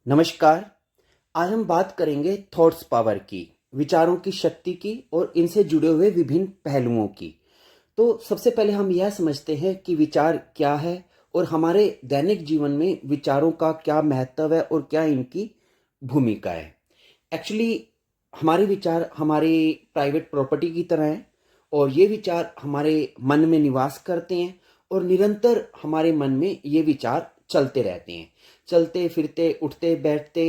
नमस्कार। आज हम बात करेंगे थॉट्स पावर की, विचारों की शक्ति की और इनसे जुड़े हुए विभिन्न पहलुओं की। तो सबसे पहले हम यह समझते हैं कि विचार क्या है और हमारे दैनिक जीवन में विचारों का क्या महत्व है और क्या इनकी भूमिका है। एक्चुअली हमारे विचार हमारी प्राइवेट प्रॉपर्टी की तरह हैं और ये विचार हमारे मन में निवास करते हैं और निरंतर हमारे मन में ये विचार चलते रहते हैं। चलते फिरते उठते बैठते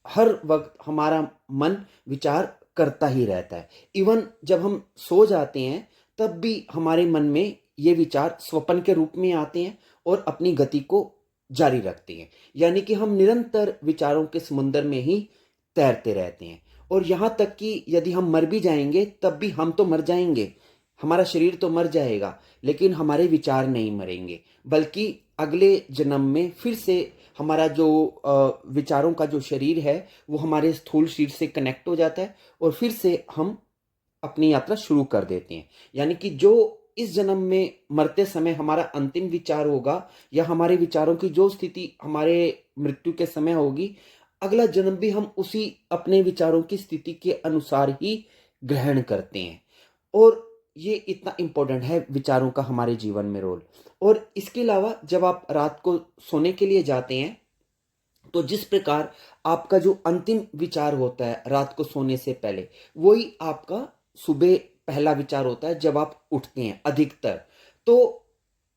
हर वक्त हमारा मन विचार करता ही रहता है। इवन जब हम सो जाते हैं तब भी हमारे मन में ये विचार स्वप्न के रूप में आते हैं और अपनी गति को जारी रखते हैं। यानी कि हम निरंतर विचारों के समुद्र में ही तैरते रहते हैं और यहाँ तक कि यदि हम मर भी जाएंगे तब भी हम तो मर जाएंगे, हमारा शरीर तो मर जाएगा लेकिन हमारे विचार नहीं मरेंगे, बल्कि अगले जन्म में फिर से हमारा जो विचारों का जो शरीर है वो हमारे स्थूल शरीर से कनेक्ट हो जाता है और फिर से हम अपनी यात्रा शुरू कर देते हैं। यानी कि जो इस जन्म में मरते समय हमारा अंतिम विचार होगा या हमारे विचारों की जो स्थिति हमारे मृत्यु के समय होगी, अगला जन्म भी हम उसी अपने विचारों की स्थिति के अनुसार ही ग्रहण करते हैं। और ये इतना इम्पोर्टेंट है विचारों का हमारे जीवन में रोल। और इसके अलावा जब आप रात को सोने के लिए जाते हैं तो जिस प्रकार आपका जो अंतिम विचार होता है रात को सोने से पहले, वही आपका सुबह पहला विचार होता है जब आप उठते हैं अधिकतर। तो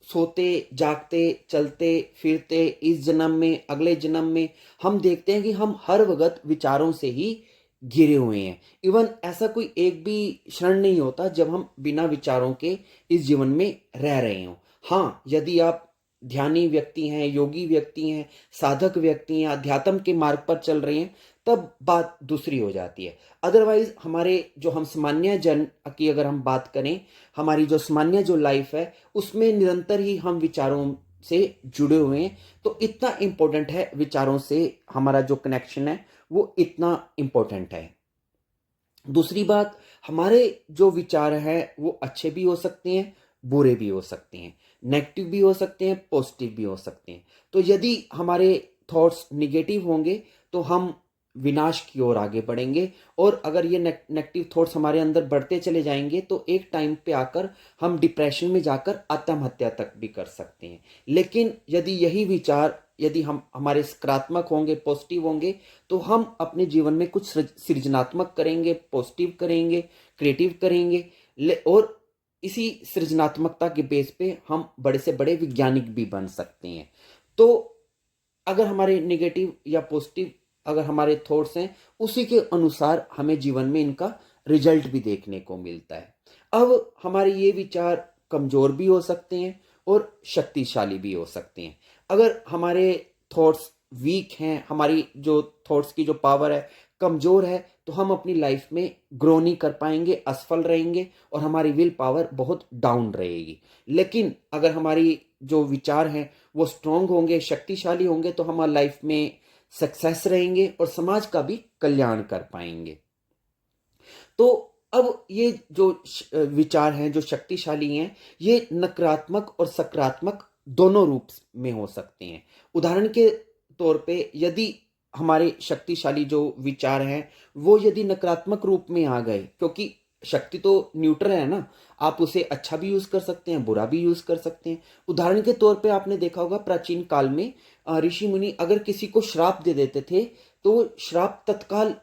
सोते जागते चलते फिरते इस जन्म में अगले जन्म में हम देखते हैं कि हम हर वक्त विचारों से ही घिरे हुए हैं। इवन ऐसा कोई एक भी क्षण नहीं होता जब हम बिना विचारों के इस जीवन में रह रहे हों। हाँ, यदि आप ध्यानी व्यक्ति हैं, योगी व्यक्ति हैं, साधक व्यक्ति हैं, अध्यात्म के मार्ग पर चल रहे हैं, तब बात दूसरी हो जाती है। अदरवाइज हमारे जो हम सामान्य जन की अगर हम बात करें, हमारी जो सामान्य जो लाइफ है उसमें निरंतर ही हम विचारों से जुड़े हुए हैं। तो इतना इम्पोर्टेंट है, विचारों से हमारा जो कनेक्शन है वो इतना इम्पोर्टेंट है। दूसरी बात, हमारे जो विचार हैं वो अच्छे भी हो सकते हैं, बुरे भी हो सकते हैं, नेगेटिव भी हो सकते हैं, पॉजिटिव भी हो सकते हैं। तो यदि हमारे थॉट्स निगेटिव होंगे तो हम विनाश की ओर आगे बढ़ेंगे, और अगर ये नेगेटिव थॉट्स हमारे अंदर बढ़ते चले जाएंगे तो एक टाइम पे आकर हम डिप्रेशन में जाकर आत्महत्या तक भी कर सकते हैं। लेकिन यदि यही विचार यदि हम हमारे सकारात्मक होंगे, पॉजिटिव होंगे, तो हम अपने जीवन में कुछ सृजनात्मक करेंगे, पॉजिटिव करेंगे, क्रिएटिव करेंगे। और इसी सृजनात्मकता के बेस पे हम बड़े से बड़े वैज्ञानिक भी बन सकते हैं। तो अगर हमारे नेगेटिव या पॉजिटिव अगर हमारे थॉट्स हैं, उसी के अनुसार हमें जीवन में इनका रिजल्ट भी देखने को मिलता है। अब हमारे ये विचार कमजोर भी हो सकते हैं और शक्तिशाली भी हो सकते हैं। अगर हमारे थॉट्स वीक हैं, हमारी जो थॉट्स की जो पावर है कमजोर है, तो हम अपनी लाइफ में ग्रो नहीं कर पाएंगे, असफल रहेंगे और हमारी विल पावर बहुत डाउन रहेगी। लेकिन अगर हमारी जो विचार हैं वो स्ट्रांग होंगे, शक्तिशाली होंगे, तो हमारी लाइफ में सक्सेस रहेंगे और समाज का भी कल्याण कर पाएंगे। तो अब ये जो विचार हैं जो शक्तिशाली हैं, ये नकारात्मक और सकारात्मक दोनों रूप में हो सकते हैं। उदाहरण के तौर पे यदि हमारे शक्तिशाली जो विचार हैं वो यदि नकारात्मक रूप में आ गए, क्योंकि शक्ति तो न्यूट्रल है ना, आप उसे अच्छा भी यूज कर सकते हैं, बुरा भी यूज कर सकते हैं। उदाहरण के तौर पे आपने देखा होगा प्राचीन काल में ऋषि मुनि अगर किसी को श्राप दे देते थे तो वो श्राप तत्काल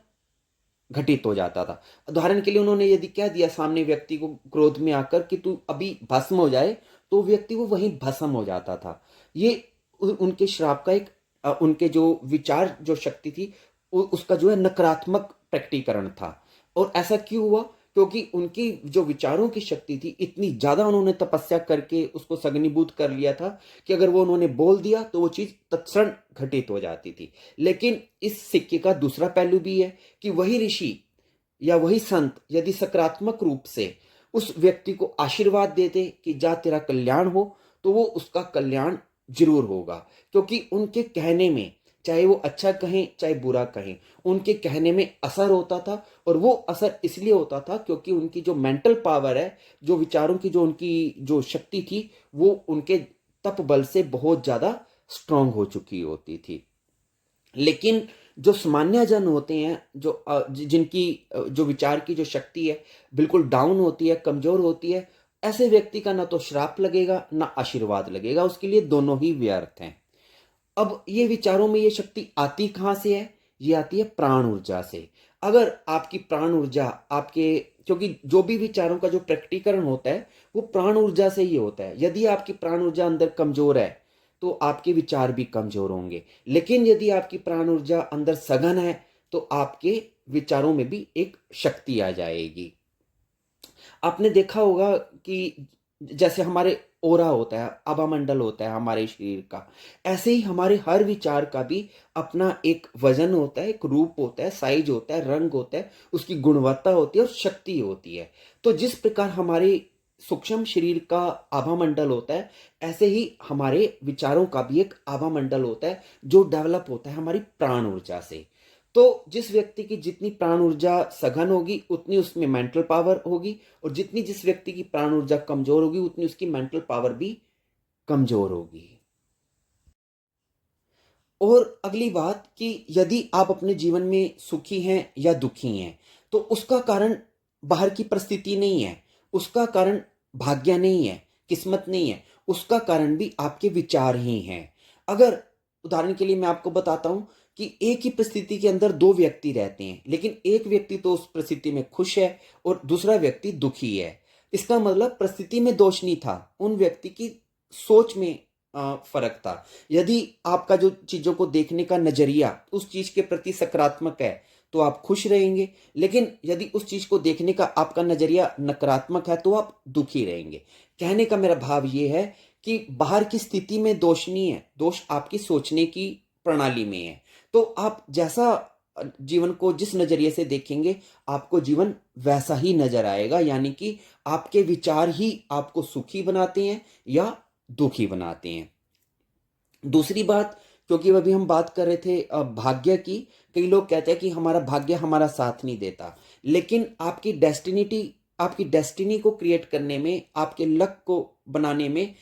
घटित हो जाता था। उदाहरण के लिए उन्होंने यदि कह दिया सामने व्यक्ति को क्रोध में आकर कि तू अभी भस्म हो जाए, तो व्यक्ति वो वहीं भस्म हो जाता था। ये उनके श्राप का एक उनके जो विचार जो शक्ति थी उसका जो है नकारात्मक प्रकटीकरण था। और ऐसा क्यों हुआ? क्योंकि उनकी जो विचारों की शक्ति थी इतनी ज्यादा, उन्होंने तपस्या करके उसको सघनीभूत कर लिया था कि अगर वो उन्होंने बोल दिया तो वो चीज तत्क्षण घटित हो जाती थी। लेकिन इस सिक्के का दूसरा पहलू भी है कि वही ऋषि या वही संत यदि सकारात्मक रूप से उस व्यक्ति को आशीर्वाद देते कि जा तेरा कल्याण हो, तो वो उसका कल्याण जरूर होगा। क्योंकि उनके कहने में, चाहे वो अच्छा कहें चाहे बुरा कहें, उनके कहने में असर होता था। और वो असर इसलिए होता था क्योंकि उनकी जो मेंटल पावर है, जो विचारों की जो उनकी जो शक्ति थी, वो उनके तप बल से बहुत ज्यादा स्ट्रांग हो चुकी होती थी। लेकिन जो सामान्य जन होते हैं, जो जिनकी जो विचार की जो शक्ति है बिल्कुल डाउन होती है, कमजोर होती है, ऐसे व्यक्ति का ना तो श्राप लगेगा ना आशीर्वाद लगेगा, उसके लिए दोनों ही व्यर्थ हैं। अब ये विचारों में ये शक्ति आती कहाँ से है? ये आती है प्राण ऊर्जा से। अगर आपकी प्राण ऊर्जा आपके, क्योंकि जो भी विचारों का जो प्रकटीकरण होता है वो प्राण ऊर्जा से ही होता है। यदि आपकी प्राण ऊर्जा अंदर कमजोर है तो आपके विचार भी कमजोर होंगे, लेकिन यदि आपकी प्राण ऊर्जा अंदर सघन है तो आपके विचारों में भी एक शक्ति आ जाएगी। आपने देखा होगा कि जैसे हमारे ओरा होता है, आभामंडल होता है हमारे शरीर का, ऐसे ही हमारे हर विचार का भी अपना एक वजन होता है, एक रूप होता है, साइज होता है, रंग होता है, उसकी गुणवत्ता होती है और शक्ति होती है। तो जिस प्रकार हमारे सूक्ष्म शरीर का आभामंडल होता है, ऐसे ही हमारे विचारों का भी एक आभामंडल होता है जो डेवलप होता है हमारी प्राण ऊर्जा से। तो जिस व्यक्ति की जितनी प्राण ऊर्जा सघन होगी उतनी उसमें मेंटल पावर होगी, और जितनी जिस व्यक्ति की प्राण ऊर्जा कमजोर होगी उतनी उसकी मेंटल पावर भी कमजोर होगी। और अगली बात कि यदि आप अपने जीवन में सुखी हैं या दुखी हैं तो उसका कारण बाहर की परिस्थिति नहीं है, उसका कारण भाग्य नहीं है, किस्मत नहीं है, उसका कारण भी आपके विचार ही हैं। अगर उदाहरण के लिए मैं आपको बताता हूं कि एक ही परिस्थिति के अंदर दो व्यक्ति रहते हैं, लेकिन एक व्यक्ति तो उस परिस्थिति में खुश है और दूसरा व्यक्ति दुखी है। इसका मतलब परिस्थिति में दोष नहीं था, उन व्यक्ति की सोच में फर्क था। यदि आपका जो चीजों को देखने का नजरिया उस चीज के प्रति सकारात्मक है तो आप खुश रहेंगे, लेकिन यदि उस चीज को देखने का आपका नजरिया नकारात्मक है तो आप दुखी रहेंगे। कहने का मेरा भाव ये है कि बाहर की स्थिति में दोष नहीं है, दोष आपकी सोचने की प्रणाली में है। तो आप जैसा जीवन को जिस नजरिए से देखेंगे आपको जीवन वैसा ही नजर आएगा, यानी कि आपके विचार ही आपको सुखी बनाते हैं या दुखी बनाते हैं। दूसरी बात, क्योंकि अभी हम बात कर रहे थे भाग्य की, कई लोग कहते हैं कि हमारा भाग्य हमारा साथ नहीं देता, लेकिन आपकी डेस्टिनी को क्रिएट करने में, आपके लक को बनाने में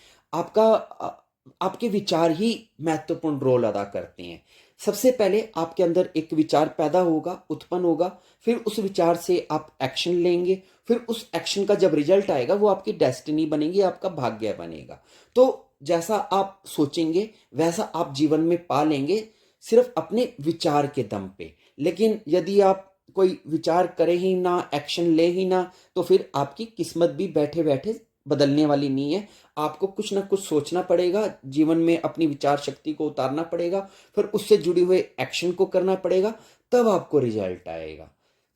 आपके विचार ही महत्वपूर्ण रोल अदा करते हैं। सबसे पहले आपके अंदर एक विचार पैदा होगा, उत्पन्न होगा, फिर उस विचार से आप एक्शन लेंगे, फिर उस एक्शन का जब रिजल्ट आएगा वो आपकी डेस्टिनी बनेगी, आपका भाग्य बनेगा। तो जैसा आप सोचेंगे वैसा आप जीवन में पा लेंगे, सिर्फ अपने विचार के दम पे। लेकिन यदि आप कोई विचार करे ही ना, एक्शन ले ही ना, तो फिर आपकी किस्मत भी बैठे बैठे बदलने वाली नहीं है। आपको कुछ ना कुछ सोचना पड़ेगा, जीवन में अपनी विचार शक्ति को उतारना पड़ेगा, फिर उससे जुड़े हुए एक्शन को करना पड़ेगा, तब आपको रिजल्ट आएगा।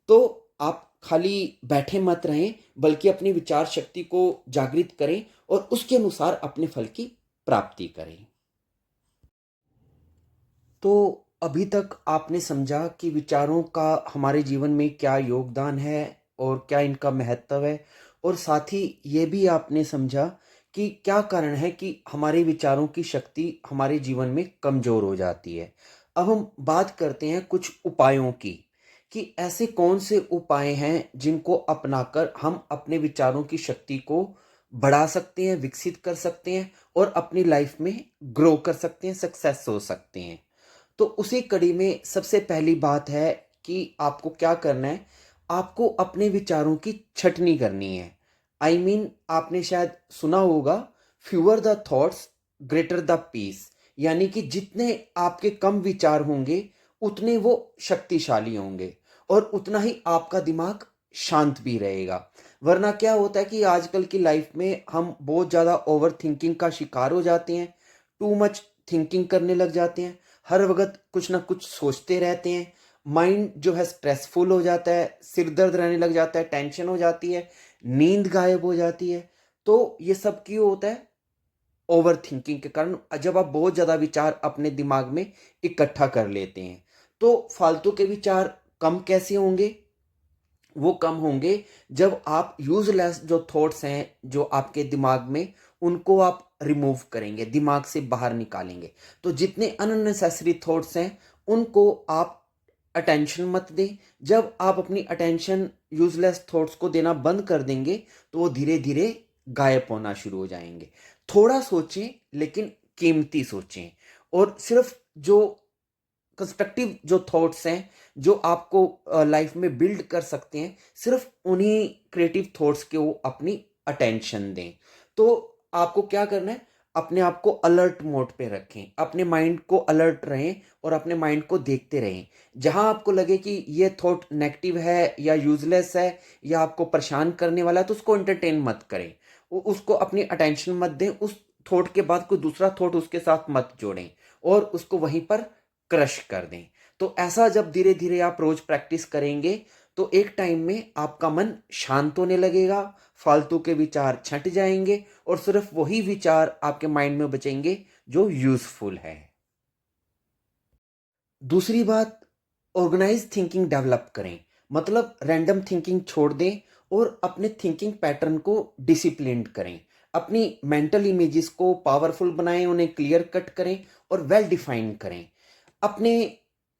तो आप खाली बैठे मत रहें, बल्कि अपनी विचार शक्ति को जागृत करें और उसके अनुसार अपने फल की प्राप्ति करें। तो अभी तक आपने समझा कि विचारों का हमारे जीवन में क्या योगदान है और क्या इनका महत्व है, और साथ ही ये भी आपने समझा कि क्या कारण है कि हमारे विचारों की शक्ति हमारे जीवन में कमजोर हो जाती है। अब हम बात करते हैं कुछ उपायों की, कि ऐसे कौन से उपाय हैं जिनको अपनाकर हम अपने विचारों की शक्ति को बढ़ा सकते हैं, विकसित कर सकते हैं और अपनी लाइफ में ग्रो कर सकते हैं, सक्सेस हो सकते हैं। तो उसी कड़ी में सबसे पहली बात है कि आपको क्या करना है, आपको अपने विचारों की छटनी करनी है। आपने शायद सुना होगा, fewer the thoughts greater the peace, यानी कि जितने आपके कम विचार होंगे उतने वो शक्तिशाली होंगे और उतना ही आपका दिमाग शांत भी रहेगा। वरना क्या होता है कि आजकल की लाइफ में हम बहुत ज़्यादा ओवर थिंकिंग का शिकार हो जाते हैं, टू मच थिंकिंग करने लग जाते हैं, हर वक्त कुछ ना कुछ सोचते रहते हैं, माइंड जो है स्ट्रेसफुल हो जाता है, सिर दर्द रहने लग जाता है, टेंशन हो जाती है, नींद गायब हो जाती है। तो ये सब क्यों होता है? ओवर थिंकिंग के कारण। जब आप बहुत ज़्यादा विचार अपने दिमाग में इकट्ठा कर लेते हैं तो फालतू के विचार कम कैसे होंगे? वो कम होंगे जब आप यूजलेस जो थॉट्स हैं जो आपके दिमाग में, उनको आप रिमूव करेंगे, दिमाग से बाहर निकालेंगे। तो जितने अननेसेसरी थॉट्स हैं उनको आप अटेंशन मत दें। जब आप अपनी अटेंशन यूजलेस थॉट्स को देना बंद कर देंगे तो वो धीरे धीरे गायब होना शुरू हो जाएंगे। थोड़ा सोचें लेकिन कीमती सोचें, और सिर्फ जो कंस्ट्रक्टिव जो थॉट्स हैं जो आपको लाइफ में बिल्ड कर सकते हैं, सिर्फ उन्हीं क्रिएटिव थॉट्स के वो अपनी अटेंशन दें। तो आपको क्या करना है, अपने आप को अलर्ट मोड पे रखें, अपने माइंड को अलर्ट रहें और अपने माइंड को देखते रहें। जहां आपको लगे कि ये थॉट नेगेटिव है या यूजलेस है या आपको परेशान करने वाला है, तो उसको एंटरटेन मत करें, उसको अपनी अटेंशन मत दें। उस थॉट के बाद कोई दूसरा थॉट उसके साथ मत जोड़ें और उसको वहीं पर क्रश कर दें। तो ऐसा जब धीरे धीरे आप रोज प्रैक्टिस करेंगे तो एक टाइम में आपका मन शांत होने लगेगा, फालतू के विचार छट जाएंगे और सिर्फ वही विचार आपके माइंड में बचेंगे जो यूजफुल है। दूसरी बात, ऑर्गेनाइज थिंकिंग डेवलप करें। मतलब रैंडम थिंकिंग छोड़ दें और अपने थिंकिंग पैटर्न को डिसिप्लिन्ड करें। अपनी मेंटल इमेजेस को पावरफुल बनाएं, उन्हें क्लियर कट करें और वेल डिफाइन करें। अपने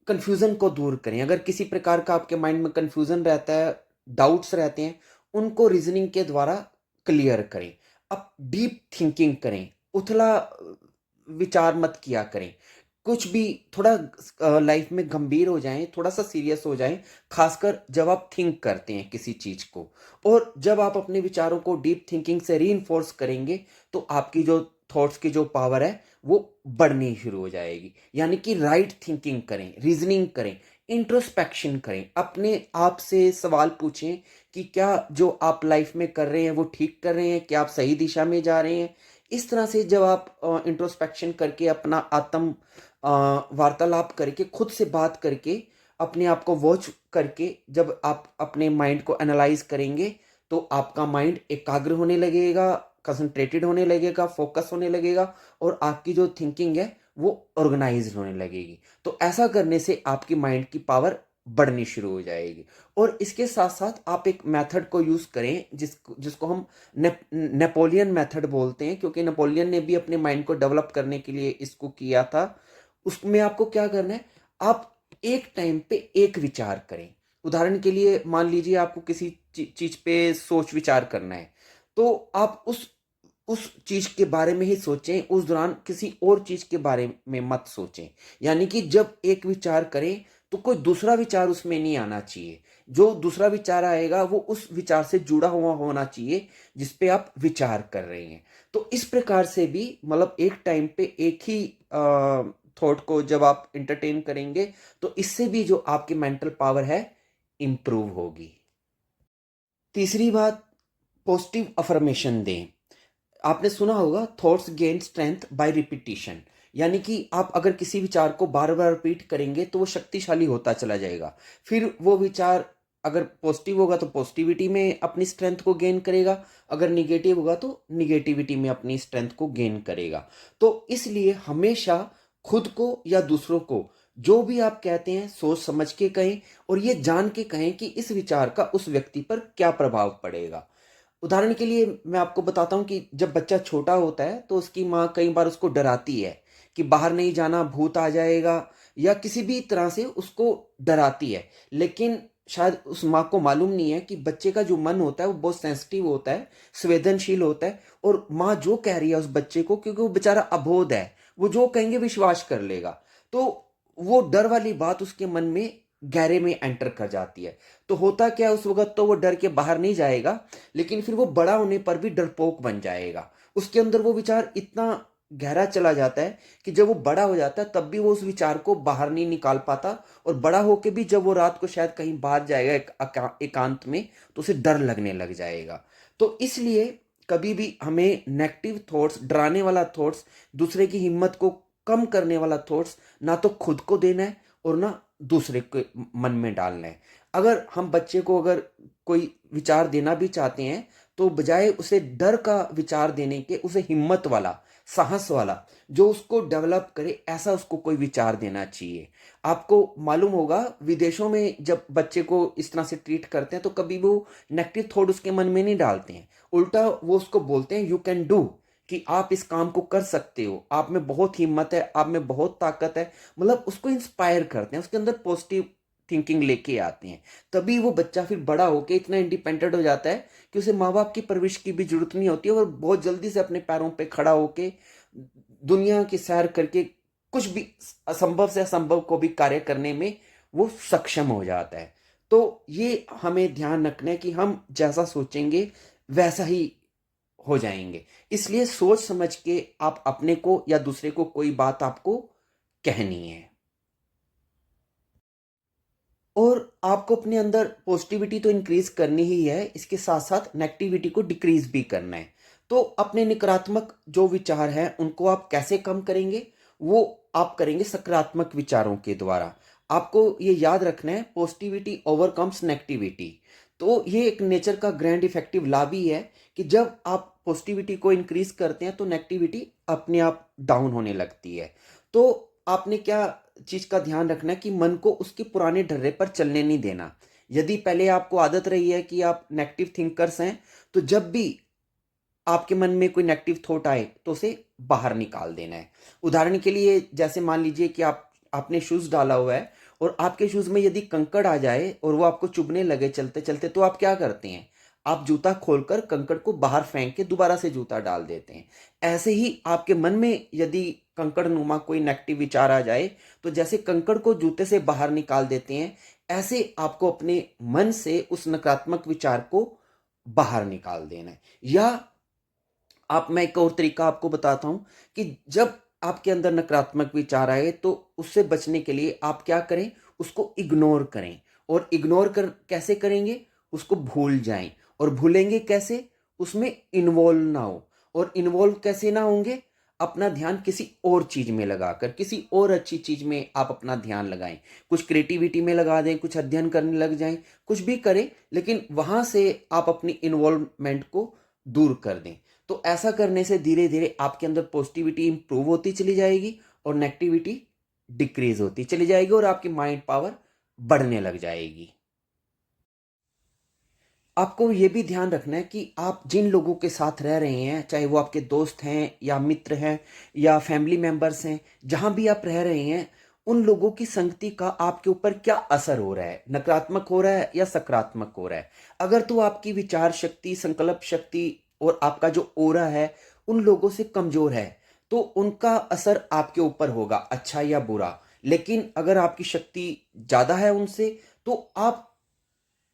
कंफ्यूजन को दूर करें। अगर किसी प्रकार का आपके माइंड में कंफ्यूजन रहता है, डाउट्स रहते हैं, उनको रीजनिंग के द्वारा क्लियर करें। अब डीप थिंकिंग करें, उथला विचार मत किया करें। कुछ भी थोड़ा लाइफ में गंभीर हो जाएं, थोड़ा सा सीरियस हो जाएं, खासकर जब आप थिंक करते हैं किसी चीज को। और जब आप अपने विचारों को डीप थिंकिंग से रीइंफोर्स करेंगे तो आपकी जो थॉट्स की जो पावर है वो बढ़नी शुरू हो जाएगी। यानी कि राइट थिंकिंग करें, रीजनिंग करें, इंट्रोस्पेक्शन करें, अपने आप से सवाल पूछें कि क्या जो आप लाइफ में कर रहे हैं वो ठीक कर रहे हैं, क्या आप सही दिशा में जा रहे हैं। इस तरह से जब आप इंट्रोस्पेक्शन करके अपना आत्म वार्तालाप करके, खुद से बात करके, अपने आप को वॉच करके जब आप अपने माइंड को एनालाइज करेंगे तो आपका माइंड एकाग्र होने लगेगा, कंसंट्रेटेड होने लगेगा, फोकस होने लगेगा और आपकी जो थिंकिंग है वो ऑर्गेनाइज्ड होने लगेगी। तो ऐसा करने से आपकी माइंड की पावर बढ़नी शुरू हो जाएगी। और इसके साथ साथ आप एक मेथड को यूज करें जिसको हम नेपोलियन मेथड बोलते हैं, क्योंकि नेपोलियन ने भी अपने माइंड को डेवलप करने के लिए इसको किया था। उसमें आपको क्या करना है, आप एक टाइम पे एक विचार करें। उदाहरण के लिए मान लीजिए आपको किसी चीज पे सोच विचार करना है, तो आप उस चीज के बारे में ही सोचें, उस दौरान किसी और चीज के बारे में मत सोचें। यानी कि जब एक विचार करें तो कोई दूसरा विचार उसमें नहीं आना चाहिए। जो दूसरा विचार आएगा वो उस विचार से जुड़ा हुआ होना चाहिए जिस पे आप विचार कर रहे हैं। तो इस प्रकार से भी मतलब एक टाइम पे एक ही थॉट को जब आप इंटरटेन करेंगे तो इससे भी जो आपकी मेंटल पावर है इंप्रूव होगी। तीसरी बात, पॉजिटिव अफर्मेशन दें। आपने सुना होगा thoughts gain strength by repetition. यानी कि आप अगर किसी विचार को बार बार रिपीट करेंगे तो वो शक्तिशाली होता चला जाएगा। फिर वो विचार अगर पॉजिटिव होगा तो पॉजिटिविटी में अपनी स्ट्रेंथ को गेन करेगा, अगर निगेटिव होगा तो निगेटिविटी में अपनी स्ट्रेंथ को गेन करेगा। तो इसलिए हमेशा खुद को या दूसरों को जो भी आप कहते हैं सोच समझ के कहें और ये जान के कहें कि इस विचार का उस व्यक्ति पर क्या प्रभाव पड़ेगा। उदाहरण के लिए मैं आपको बताता हूँ कि जब बच्चा छोटा होता है तो उसकी माँ कई बार उसको डराती है कि बाहर नहीं जाना, भूत आ जाएगा, या किसी भी तरह से उसको डराती है। लेकिन शायद उस माँ को मालूम नहीं है कि बच्चे का जो मन होता है वो बहुत सेंसिटिव होता है, संवेदनशील होता है, और माँ जो कह रही है उस बच्चे को, क्योंकि वो बेचारा अबोध है, वो जो कहेंगे विश्वास कर लेगा। तो वो डर वाली बात उसके मन में गहरे में एंटर कर जाती है। तो होता क्या है, उस वक्त तो वो डर के बाहर नहीं जाएगा, लेकिन फिर वो बड़ा होने पर भी डरपोक बन जाएगा। उसके अंदर वो विचार इतना गहरा चला जाता है कि जब वो बड़ा हो जाता है तब भी वो उस विचार को बाहर नहीं निकाल पाता, और बड़ा होके भी जब वो रात को शायद कहीं बाहर जाएगा एकांत में, तो उसे डर लगने लग जाएगा। तो इसलिए कभी भी हमें नेगेटिव थॉट्स, डराने वाला थॉट्स, दूसरे की हिम्मत को कम करने वाला थॉट्स ना तो खुद को देना है और ना दूसरे के मन में डालना है। अगर हम बच्चे को अगर कोई विचार देना भी चाहते हैं तो बजाय उसे डर का विचार देने के उसे हिम्मत वाला, साहस वाला, जो उसको डेवलप करे, ऐसा उसको कोई विचार देना चाहिए। आपको मालूम होगा विदेशों में जब बच्चे को इस तरह से ट्रीट करते हैं तो कभी वो नेगेटिव थॉट उसके मन में नहीं डालते हैं, उल्टा वो उसको बोलते हैं यू कैन डू, कि आप इस काम को कर सकते हो, आप में बहुत हिम्मत है, आप में बहुत ताकत है। मतलब उसको इंस्पायर करते हैं, उसके अंदर पॉजिटिव थिंकिंग लेके आते हैं। तभी वो बच्चा फिर बड़ा होके इतना इंडिपेंडेंट हो जाता है कि उसे माँ बाप की परवरिश की भी जरूरत नहीं होती है और बहुत जल्दी से अपने पैरों पे खड़ा होके दुनिया की सैर करके कुछ भी असंभव से असंभव को भी कार्य करने में वो सक्षम हो जाता है। तो ये हमें ध्यान रखना है कि हम जैसा सोचेंगे वैसा ही हो जाएंगे। इसलिए सोच समझ के आप अपने को या दूसरे को कोई बात आपको कहनी है। और आपको अपने अंदर पॉजिटिविटी तो इंक्रीज करनी ही है, इसके साथ साथ नेगेटिविटी को डिक्रीज भी करना है। तो अपने नकारात्मक जो विचार हैं उनको आप कैसे कम करेंगे? वो आप करेंगे सकारात्मक विचारों के द्वारा। आपको ये याद रखना है, पॉजिटिविटी ओवरकम्स नेगेटिविटी। तो ये एक नेचर का ग्रैंड इफेक्टिव लॉ भी है कि जब आप पॉजिटिविटी को इंक्रीज करते हैं तो नेगेटिविटी अपने आप डाउन होने लगती है। तो आपने क्या चीज का ध्यान रखना है कि मन को उसके पुराने ढर्रे पर चलने नहीं देना। यदि पहले आपको आदत रही है कि आप नेगेटिव थिंकर्स हैं, तो जब भी आपके मन में कोई नेगेटिव थॉट आए तो उसे बाहर निकाल देना है। उदाहरण के लिए जैसे मान लीजिए कि आपने शूज डाला हुआ है और आपके शूज में यदि कंकड़ आ जाए और वो आपको चुभने लगे चलते चलते, तो आप क्या करते हैं? आप जूता खोलकर कंकड़ को बाहर फेंक के दोबारा से जूता डाल देते हैं। ऐसे ही आपके मन में यदि कंकड़ नुमा कोई नेगेटिव विचार आ जाए, तो जैसे कंकड़ को जूते से बाहर निकाल देते हैं, ऐसे आपको अपने मन से उस नकारात्मक विचार को बाहर निकाल देना है। या आप मैं एक और तरीका आपको बताता हूं कि जब आपके अंदर नकारात्मक विचार आए तो उससे बचने के लिए आप क्या करें? उसको इग्नोर करें। और इग्नोर कर कैसे करेंगे? उसको भूल जाएं। और भूलेंगे कैसे? उसमें इन्वॉल्व ना हो। और इन्वॉल्व कैसे ना होंगे? अपना ध्यान किसी और चीज में लगाकर, किसी और अच्छी चीज में आप अपना ध्यान लगाएं। कुछ क्रिएटिविटी में लगा दें, कुछ अध्ययन करने लग जाएं, कुछ भी करें, लेकिन वहां से आप अपनी इन्वॉल्वमेंट को दूर कर दें। तो ऐसा करने से धीरे धीरे आपके अंदर पॉजिटिविटी इंप्रूव होती चली जाएगी और नेगेटिविटी डिक्रीज होती चली जाएगी और आपकी माइंड पावर बढ़ने लग जाएगी। आपको ये भी ध्यान रखना है कि आप जिन लोगों के साथ रह रहे हैं, चाहे वो आपके दोस्त हैं या मित्र हैं या फैमिली मेंबर्स हैं, जहां भी आप रह रहे हैं, उन लोगों की संगति का आपके ऊपर क्या असर हो रहा है? नकारात्मक हो रहा है या सकारात्मक हो रहा है? अगर तो आपकी विचार शक्ति, संकल्प शक्ति और आपका जो ओरा है उन लोगों से कमजोर है, तो उनका असर आपके ऊपर होगा, अच्छा या बुरा। लेकिन अगर आपकी शक्ति ज्यादा है उनसे, तो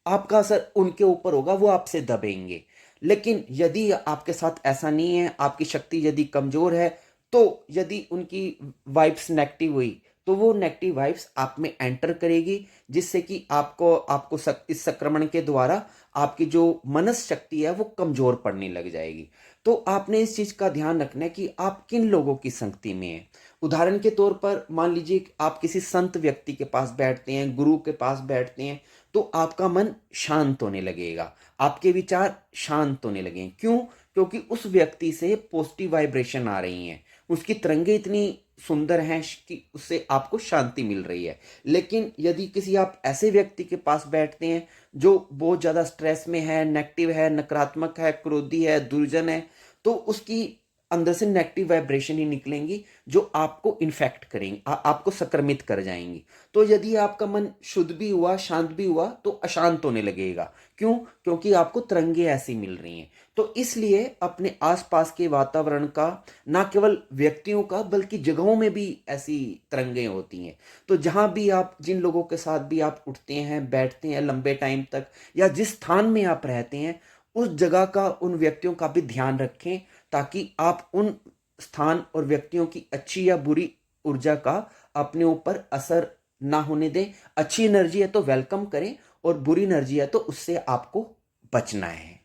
आपका असर उनके ऊपर होगा, वो आपसे दबेंगे। लेकिन यदि आपके साथ ऐसा नहीं है, आपकी शक्ति यदि कमजोर है, तो यदि उनकी वाइब्स नेगेटिव हुई, तो वो नेगेटिव वाइब्स आप में एंटर करेगी, जिससे कि आपको आपको इस संक्रमण के द्वारा आपकी जो मनस शक्ति है वो कमजोर पड़ने लग जाएगी। तो आपने इस चीज का ध्यान रखना है कि आप किन लोगों की संगति में हैं। उदाहरण के तौर पर मान लीजिए कि आप किसी संत व्यक्ति के पास बैठते हैं, गुरु के पास बैठते हैं, तो आपका मन शांत होने लगेगा, आपके विचार शांत होने लगेंगे। क्यों? क्योंकि उस व्यक्ति से पॉजिटिव वाइब्रेशन आ रही हैं, उसकी तरंगे इतनी सुंदर हैं कि उससे आपको शांति मिल रही है। लेकिन यदि किसी आप ऐसे व्यक्ति के पास बैठते हैं जो बहुत ज्यादा स्ट्रेस में है, नेगेटिव है, नकारात्मक है, क्रोधी है, दुर्जन है, तो उसकी अंदर से नेगेटिव वाइब्रेशन ही निकलेंगी जो आपको इन्फेक्ट करेंगी, आपको संक्रमित कर जाएंगी। तो यदि आपका मन शुद्ध भी हुआ, शांत भी हुआ, तो अशांत होने लगेगा। क्यों? क्योंकि आपको तरंगे ऐसी मिल रही हैं। तो इसलिए अपने आसपास के वातावरण का, ना केवल व्यक्तियों का बल्कि जगहों में भी ऐसी तरंगे होती हैं। तो जहां भी आप, जिन लोगों के साथ भी आप उठते हैं, बैठते हैं लंबे टाइम तक, या जिस स्थान में आप रहते हैं, उस जगह का, उन व्यक्तियों का भी ध्यान रखें, ताकि आप उन स्थान और व्यक्तियों की अच्छी या बुरी ऊर्जा का अपने ऊपर असर ना होने दें। अच्छी एनर्जी है तो वेलकम करें और बुरी एनर्जी है तो उससे आपको बचना है।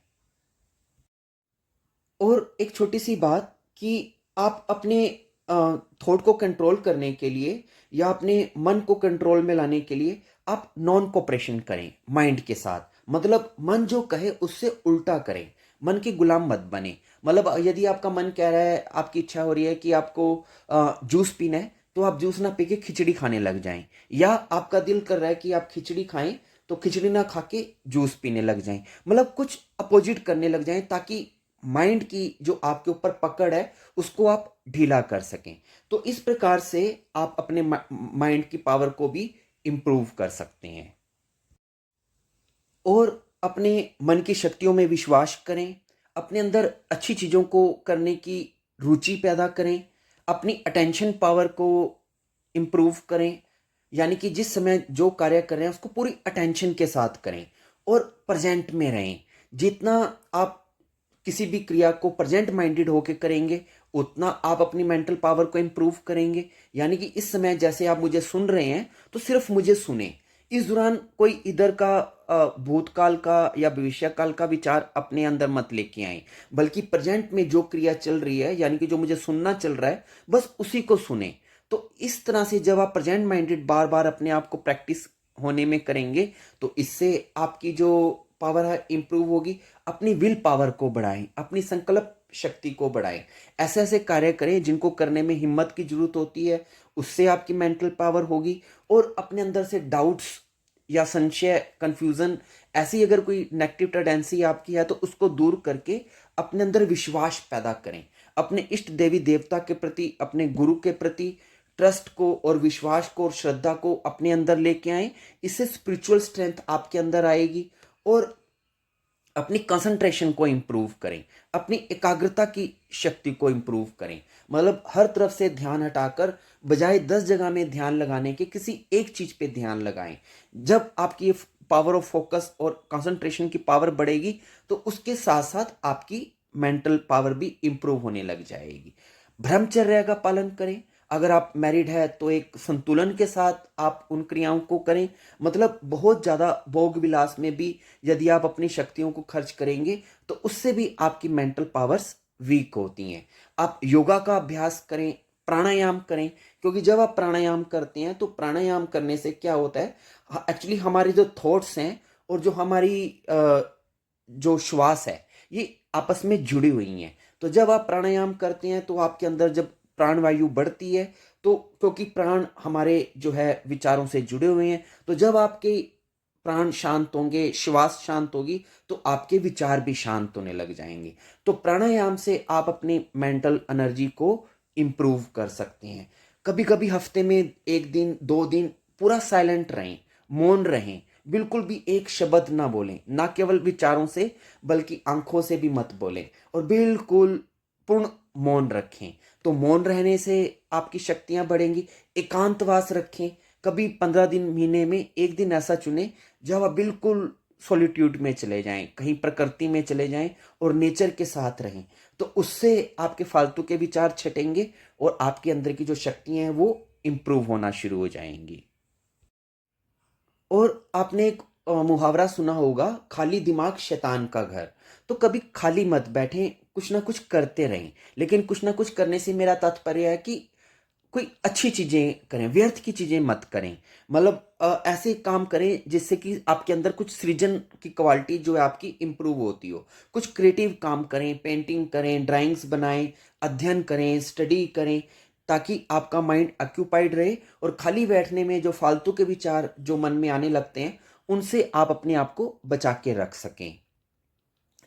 और एक छोटी सी बात कि आप अपने थॉट को कंट्रोल करने के लिए या अपने मन को कंट्रोल में लाने के लिए आप नॉन कोऑपरेशन करें माइंड के साथ। मतलब मन जो कहे उससे उल्टा करें, मन के गुलाम मत बने। मतलब यदि आपका मन कह रहा है, आपकी इच्छा हो रही है कि आपको जूस पीना है, तो आप जूस ना पी के खिचड़ी खाने लग जाएं। या आपका दिल कर रहा है कि आप खिचड़ी खाएं, तो खिचड़ी ना खा के जूस पीने लग जाएं। मतलब कुछ अपोजिट करने लग जाएं, ताकि माइंड की जो आपके ऊपर पकड़ है उसको आप ढीला कर सकें। तो इस प्रकार से आप अपने माइंड की पावर को भी इंप्रूव कर सकते हैं। और अपने मन की शक्तियों में विश्वास करें, अपने अंदर अच्छी चीजों को करने की रुचि पैदा करें, अपनी अटेंशन पावर को इम्प्रूव करें, यानी कि जिस समय जो कार्य कर रहे हैं उसको पूरी अटेंशन के साथ करें और प्रेजेंट में रहें। जितना आप किसी भी क्रिया को प्रेजेंट माइंडेड होकर करेंगे उतना आप अपनी मेंटल पावर को इम्प्रूव करेंगे। यानी कि इस समय जैसे आप मुझे सुन रहे हैं तो सिर्फ मुझे सुने। इस दौरान कोई इधर का भूतकाल का या भविष्य काल का विचार अपने अंदर मत लेके आए, बल्कि प्रेजेंट में जो क्रिया चल रही है यानी कि जो मुझे सुनना चल रहा है बस उसी को सुने। तो इस तरह से जब आप प्रेजेंट माइंडेड बार बार अपने आप को प्रैक्टिस होने में करेंगे तो इससे आपकी जो पावर है इंप्रूव होगी। अपनी विल पावर को बढ़ाएं, अपनी संकल्प शक्ति को बढ़ाएं। ऐसे ऐसे कार्य करें जिनको करने में हिम्मत की जरूरत होती है, उससे आपकी मेंटल पावर होगी। और अपने अंदर से डाउट्स या संशय, कंफ्यूजन, ऐसी अगर कोई नेगेटिव टेंडेंसी आपकी है तो उसको दूर करके अपने अंदर विश्वास पैदा करें। अपने इष्ट देवी देवता के प्रति, अपने गुरु के प्रति ट्रस्ट को और विश्वास को और श्रद्धा को अपने अंदर लेके आए। इससे स्पिरिचुअल स्ट्रेंथ आपके अंदर आएगी। और अपनी कंसंट्रेशन को इंप्रूव करें, अपनी एकाग्रता की शक्ति को इंप्रूव करें। मतलब हर तरफ से ध्यान हटाकर बजाय 10 जगह में ध्यान लगाने के किसी एक चीज पे ध्यान लगाएं। जब आपकी पावर ऑफ फोकस और कंसंट्रेशन की पावर बढ़ेगी तो उसके साथ साथ आपकी मेंटल पावर भी इंप्रूव होने लग जाएगी। ब्रह्मचर्य का पालन करें। अगर आप मैरिड है तो एक संतुलन के साथ आप उन क्रियाओं को करें। मतलब बहुत ज़्यादा भोग विलास में भी यदि आप अपनी शक्तियों को खर्च करेंगे तो उससे भी आपकी मेंटल पावर्स वीक होती हैं। आप योगा का अभ्यास करें, प्राणायाम करें, क्योंकि जब आप प्राणायाम करते हैं तो प्राणायाम करने से क्या होता है, एक्चुअली हमारी जो थॉट्स हैं और जो हमारी जो श्वास है ये आपस में जुड़ी हुई हैं। तो जब आप प्राणायाम करते हैं तो आपके अंदर जब प्राणवायु बढ़ती है तो क्योंकि प्राण हमारे जो है विचारों से जुड़े हुए हैं, तो जब आपके प्राण शांत होंगे, श्वास शांत होगी तो आपके विचार भी शांत होने लग जाएंगे। तो प्राणायाम से आप अपनी मेंटल एनर्जी को इंप्रूव कर सकते हैं। कभी कभी हफ्ते में 1 दिन 2 दिन पूरा साइलेंट रहें, मौन रहें, बिल्कुल भी एक शब्द ना बोलें, ना केवल विचारों से बल्कि आंखों से भी मत बोलें और बिल्कुल पूर्ण मौन रखें। तो मौन रहने से आपकी शक्तियां बढ़ेंगी। एकांतवास रखें। कभी 15 दिन महीने में 1 दिन ऐसा चुने जब आप बिल्कुल सॉलिट्यूड में चले जाएं, कहीं प्रकृति में चले जाएं और नेचर के साथ रहें। तो उससे आपके फालतू के विचार छटेंगे और आपके अंदर की जो शक्तियां हैं वो इंप्रूव होना शुरू हो जाएंगी। और आपने एक मुहावरा सुना होगा, खाली दिमाग शैतान का घर। तो कभी खाली मत बैठें, कुछ ना कुछ करते रहें। लेकिन कुछ ना कुछ करने से मेरा तात्पर्य है कि कोई अच्छी चीजें करें, व्यर्थ की चीजें मत करें। मतलब ऐसे काम करें जिससे कि आपके अंदर कुछ सृजन की क्वालिटी जो है आपकी इंप्रूव होती हो। कुछ क्रिएटिव काम करें, पेंटिंग करें, ड्राइंग्स बनाएं, अध्ययन करें, स्टडी करें, ताकि आपका माइंड ऑक्यूपाइड रहे और खाली बैठने में जो फालतू के विचार जो मन में आने लगते हैं उनसे आप अपने आप को बचा के रख सकें।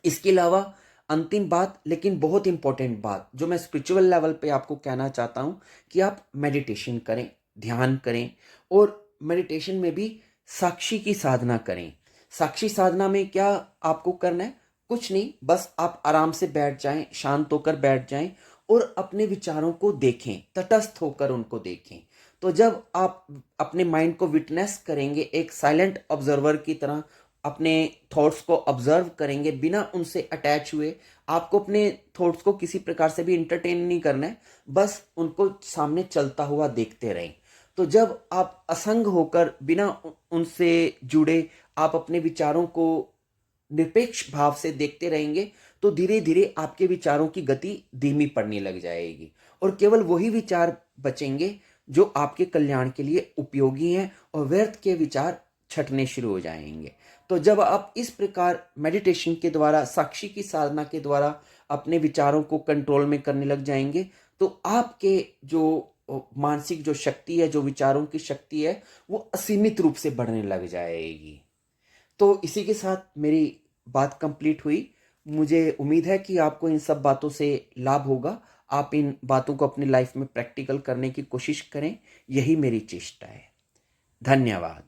इसके अलावा अंतिम बात, लेकिन बहुत इंपॉर्टेंट बात जो मैं स्पिरिचुअल लेवल पे आपको कहना चाहता हूं कि आप मेडिटेशन करें, ध्यान करें। और मेडिटेशन में भी साक्षी की साधना करें। साक्षी साधना में क्या आपको करना है, कुछ नहीं, बस आप आराम से बैठ जाएं, शांत होकर बैठ जाएं और अपने विचारों को देखें, तटस्थ होकर उनको देखें। तो जब आप अपने माइंड को विटनेस करेंगे, एक साइलेंट ऑब्जर्वर की तरह अपने थॉट्स को ऑब्जर्व करेंगे बिना उनसे अटैच हुए, आपको अपने थॉट्स को किसी प्रकार से भी इंटरटेन नहीं करना है, बस उनको सामने चलता हुआ देखते रहें। तो जब आप असंग होकर बिना उनसे जुड़े आप अपने विचारों को निरपेक्ष भाव से देखते रहेंगे तो धीरे धीरे आपके विचारों की गति धीमी पड़ने लग जाएगी और केवल वही विचार बचेंगे जो आपके कल्याण के लिए उपयोगी हैं और व्यर्थ के विचार छटने शुरू हो जाएंगे। तो जब आप इस प्रकार मेडिटेशन के द्वारा, साक्षी की साधना के द्वारा अपने विचारों को कंट्रोल में करने लग जाएंगे तो आपके जो मानसिक जो शक्ति है, जो विचारों की शक्ति है, वो असीमित रूप से बढ़ने लग जाएगी। तो इसी के साथ मेरी बात कंप्लीट हुई। मुझे उम्मीद है कि आपको इन सब बातों से लाभ होगा। आप इन बातों को अपनी लाइफ में प्रैक्टिकल करने की कोशिश करें, यही मेरी चेष्टा है। धन्यवाद।